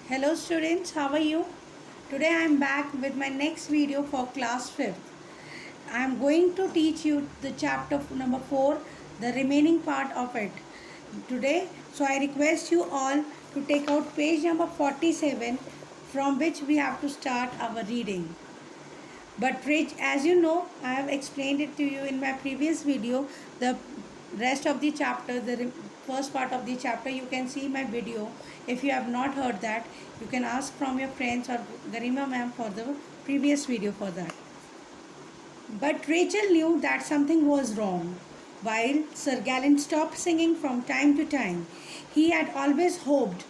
Hello students, how are you? Today I am back with my next video for class 5th. I am going to teach you the chapter number 4, the remaining part of it today. So I request you all to take out page number 47 from which we have to start our reading. But as you know, I have explained it to you in my previous video. The rest of the chapter, the first part of the chapter, you can see my video. If you have not heard that, you can ask from your friends or Garima ma'am for the previous video for that. But Rachel knew that something was wrong. While Sir Gallant stopped singing from time to time, he had always hopped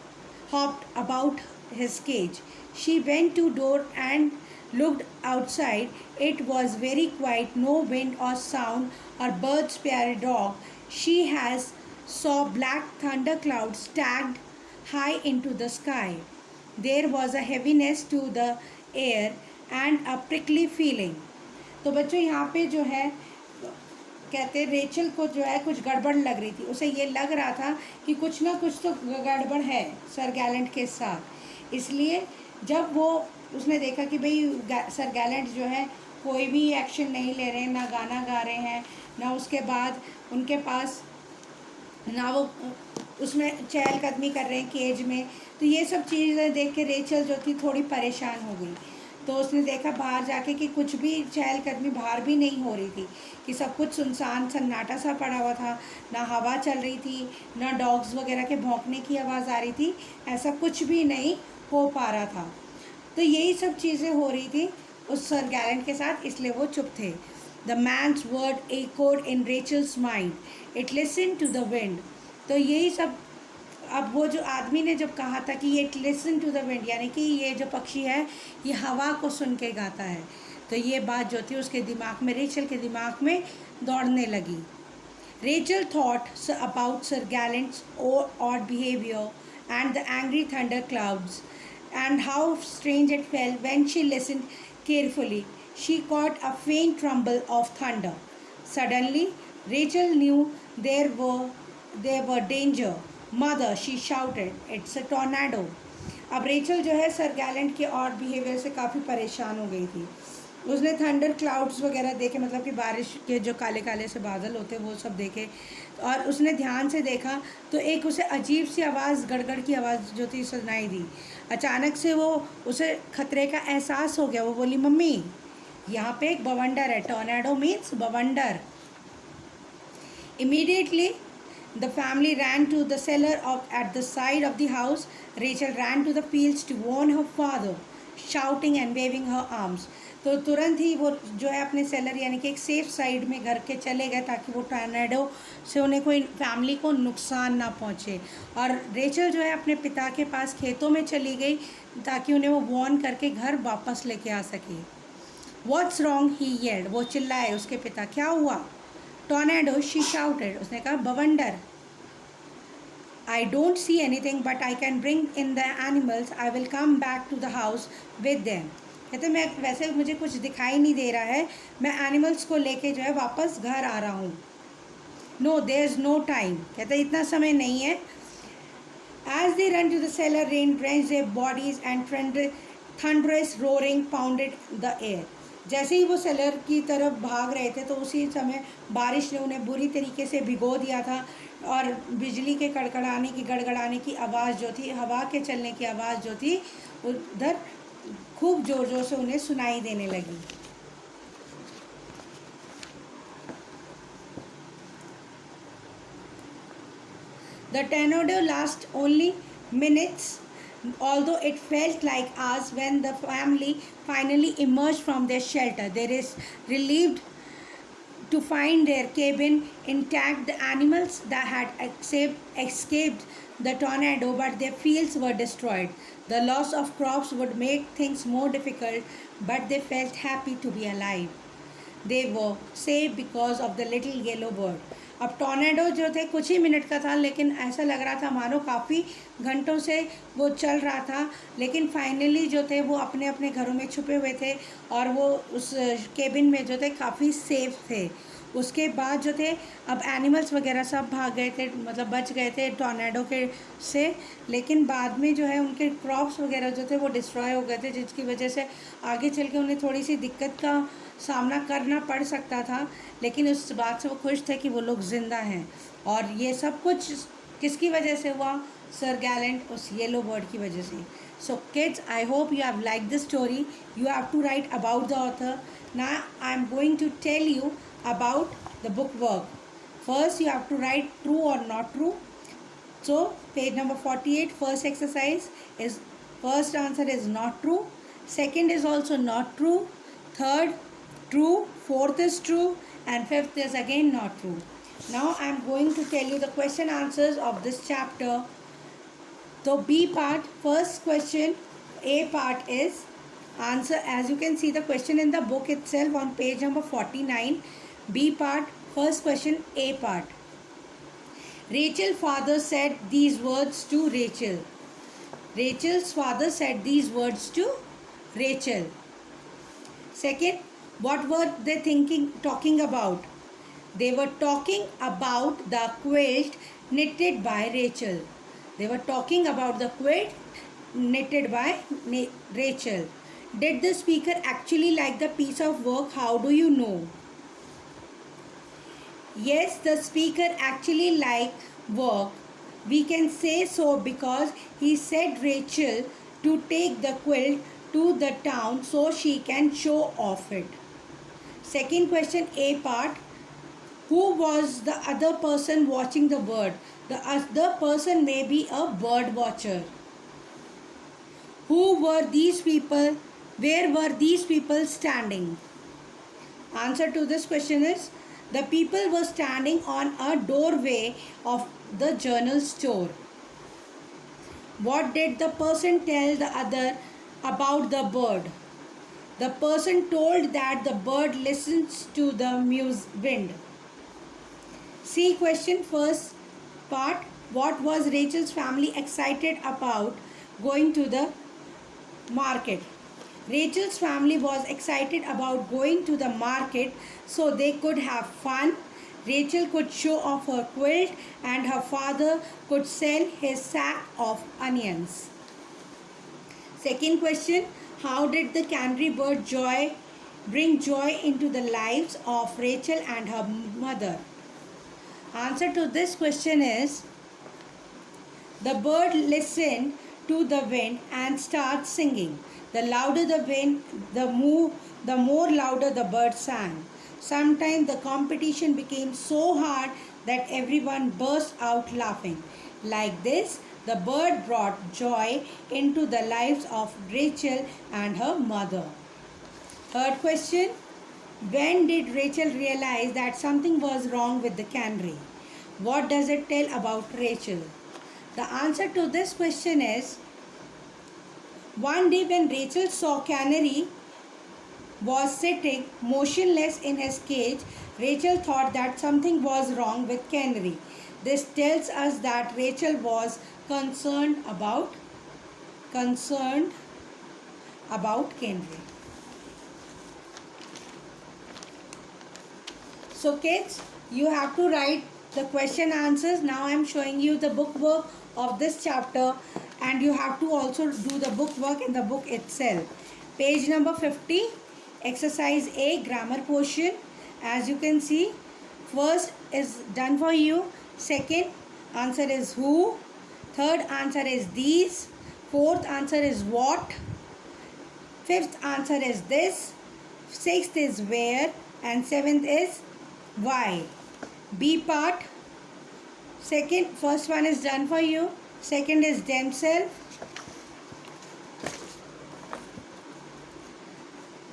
about his cage. She went to door and looked outside. It was very quiet, no wind or sound or birds pair dog. She has saw black thunder clouds stacked high into the sky. There was a heaviness to the air and a prickly feeling. तो बच्चों यहाँ पे जो है कहते Rachel को जो है कुछ गड़बड़ लग रही थी. उसे ये लग रहा था कि कुछ ना कुछ तो गड़बड़ है सर गैलेंट के साथ. इसलिए जब वो उसने देखा कि भाई सर गैलेंट जो है कोई भी एक्शन नहीं ले रहे हैं, ना गाना गा रहे हैं, ना उसके बाद उनके पास ना वो उसमें चहलकदमी कर रहे हैं केज में. तो ये सब चीज़ें देख के रेचल जो थी थोड़ी परेशान हो गई. तो उसने देखा बाहर जाके कि कुछ भी चहलकदमी बाहर भी नहीं हो रही थी, कि सब कुछ सुनसान सन्नाटा सा पड़ा हुआ था. ना हवा चल रही थी, ना डॉग्स वगैरह के भौंकने की आवाज़ आ रही थी. ऐसा कुछ भी नहीं हो पा रहा था. तो यही सब चीज़ें हो रही थी उस सर गैलेंट के साथ, इसलिए वो चुप थे. The man's word echoed in Rachel's mind, it listen to the wind. तो यही सब अब वो जो आदमी ने जब कहा था कि ये लिसन टू द विंड, यानी कि ये जो पक्षी है ये हवा को सुन के गाता है, तो ये बात जो थी उसके दिमाग में, रेचल के दिमाग में दौड़ने लगी. Rachel thought about sir Gallant's odd behaviour and the angry thunder clouds and how strange it felt when she listened carefully. She caught a faint rumble of thunder. Suddenly, Rachel knew there were danger. Mother, she shouted, it's a tornado. अब Rachel जो है sir Gallant के और behaviour से काफ़ी परेशान हो गई थी. उसने थंडर क्लाउड्स वगैरह देखे, मतलब कि बारिश के जो काले काले से बादल होते वो सब देखे, और उसने ध्यान से देखा तो एक उसे अजीब सी आवाज़, गड़गड़ की आवाज़ जो थी सुनाई दी. अचानक से वो उसे खतरे का एहसास हो गया. वो बोली, मम्मी यहाँ पे एक बवंडर है. टॉर्नेडो मीन्स बवंडर. Immediately the family ran to the cellar at the side of the house. Rachel ran to the fields to warn her father, shouting and waving her arms. तो तुरंत ही वो जो है अपने सेलर यानी कि एक सेफ साइड में घर के चले गए ताकि वो टॉर्नेडो से उन्हें कोई फैमिली को नुकसान ना पहुँचे. और रेचल जो है अपने पिता के पास खेतों में चली गई ताकि उन्हें वो वॉर्न करके घर वापस लेके आ सके. व्हाट्स रॉन्ग, ही येल्ड, वो चिल्लाए उसके पिता. क्या हुआ? टॉर्नेडो, शी शाउटेड, उसने कहा बवंडर. I don't see anything but I can bring in the animals. I will come back to the house with them. कहते मैं वैसे मुझे कुछ दिखाई नहीं दे रहा है, मैं एनिमल्स को लेके जो है वापस घर आ रहा हूँ. No, there is no time, कहते इतना समय नहीं है. As they ran to the cellar, rain drenched their bodies and thunderous roaring pounded the air. जैसे ही वो सेलर की तरफ भाग रहे थे तो उसी समय बारिश ने उन्हें बुरी तरीके से भिगो दिया था, और बिजली के कड़कड़ाने की, गड़गड़ाने की आवाज़ जो थी, हवा के चलने की आवाज़ जो थी, उधर खूब ज़ोर ज़ोर से उन्हें सुनाई देने लगी. The tornado lasted only minutes, although it felt like hours when the family finally emerged from their shelter. They is relieved to find their cabin intact. The animals that had escaped the tornado, but their fields were destroyed. The loss of crops would make things more difficult, but they felt happy to be alive. They were safe because of the little yellow bird. अब tornado जो थे कुछ ही minute का था, लेकिन ऐसा लग रहा था मानो काफ़ी घंटों से वो चल रहा था. लेकिन फाइनली जो थे वो अपने अपने घरों में छुपे हुए थे और वो उस केबिन में जो थे काफ़ी सेफ थे. उसके बाद जो थे अब एनिमल्स वगैरह सब भाग गए थे, मतलब बच गए थे टॉर्नेडो के से। लेकिन बाद में जो है उनके क्रॉप्स वगैरह जो थे वो डिस्ट्रॉय हो गए थे, जिसकी वजह से आगे चल के उन्हें थोड़ी सी दिक्कत का सामना करना पड़ सकता था। लेकिन उस बात से वो खुश थे कि वो लोग ज़िंदा हैं। और ये सब कुछ किसकी वजह से हुआ? सर गैलेंट उस येलो बर्ड की वजह से। So kids, I hope you have like this story. You have to write about the author. Now I am going to tell you about the book work. First you have to write true or not true. So page number 48, first exercise is, first answer is not true, second is also not true, third true, fourth is true, and fifth is again not true. Now I am going to tell you the question answers of this chapter. So B part, first question, A part is answer, as you can see the question in the book itself on page number 49. B part, first question, A part. Rachel's father said these words to Rachel. Rachel's father said these words to Rachel. Second, what were they talking about? They were talking about the quilt knitted by Rachel. They were talking about the quilt knitted by Rachel. Did the speaker actually like the piece of work? How do you know? Yes, the speaker actually liked work. We can say so because he said Rachel to take the quilt to the town so she can show off it. Second question, A part. Who was the other person watching the bird? The other person may be a bird watcher. Who were these people? Where were these people standing? Answer to this question is, the people were standing on a doorway of the journal store. What did the person tell the other about the bird? The person told that the bird listens to the wind. C question, first part. What was Rachel's family excited about going to the market? Rachel's family was excited about going to the market so they could have fun. Rachel could show off her quilt and her father could sell his sack of onions. Second question, how did the canary bird bring joy into the lives of Rachel and her mother? Answer to this question is, the bird listened to the wind and started singing. The louder the wind, the more louder the bird sang. Sometimes the competition became so hard that everyone burst out laughing. Like this, the bird brought joy into the lives of Rachel and her mother. Third question, when did Rachel realize that something was wrong with the canary? What does it tell about Rachel? The answer to this question is, one day when Rachel saw Canary was sitting motionless in his cage, Rachel thought that something was wrong with Canary. This tells us that Rachel was concerned about Canary. So kids, you have to write the question answers. Now I am showing you the book work of this chapter, and you have to also do the book work in the book itself. Page number 50, exercise A, grammar portion. As you can see, first is done for you, second answer is who, third answer is these, fourth answer is what, fifth answer is this, sixth is where, and seventh is why. B part, first one is done for you, second is themselves,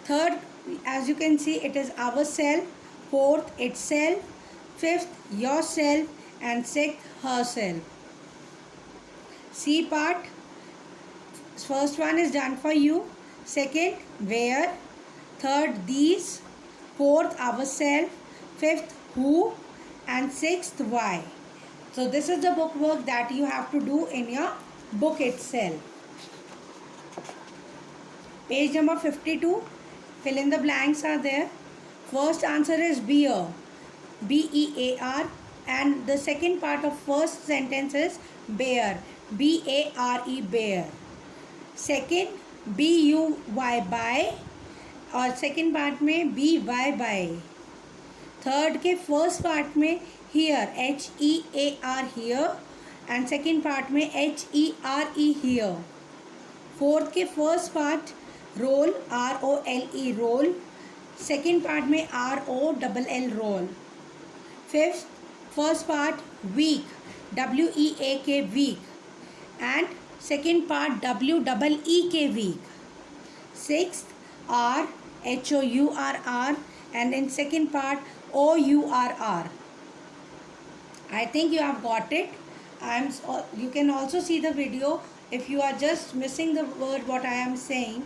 third, as you can see, it is ourself, fourth itself, fifth yourself, and sixth herself. C part, first one is done for you, second where, third these, fourth ourself, fifth who, and sixth why. So this is the book work that you have to do in your book itself. Page number 52, fill in the blanks are there. First answer is beer. B-E-A-R, and the second part of first sentence is bear, B-A-R-E, bear. Second, B-U-Y, by, और second part में B Y by. Third के first part में hear, H-E-A-R, hear, and second part में H-E-R-E, here. Fourth के first part role, R-O-L-E, role. Second part में R-O-L-L, roll. Fifth, first part weak, W-E-A-K, weak, and second part W-E-E-K, week. Sixth, R, H-O-U-R-R, and in second part O-U-R-R. I think you have got it. You can also see the video if you are just missing the word what I am saying.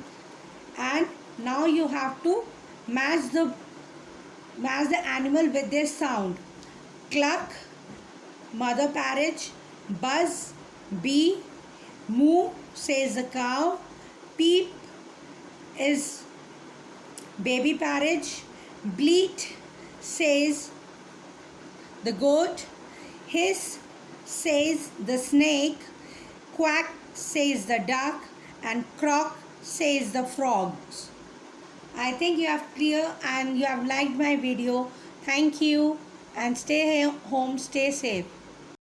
And now you have to match the animal with this sound. Cluck, mother parrot. Buzz, bee. Moo, says the cow. Peep is baby parrot. Bleat, says the goat. Hiss, says the snake. Quack, says the duck. And croak, says the frogs. I think you have clear and you have liked my video. Thank you, and stay home, stay safe.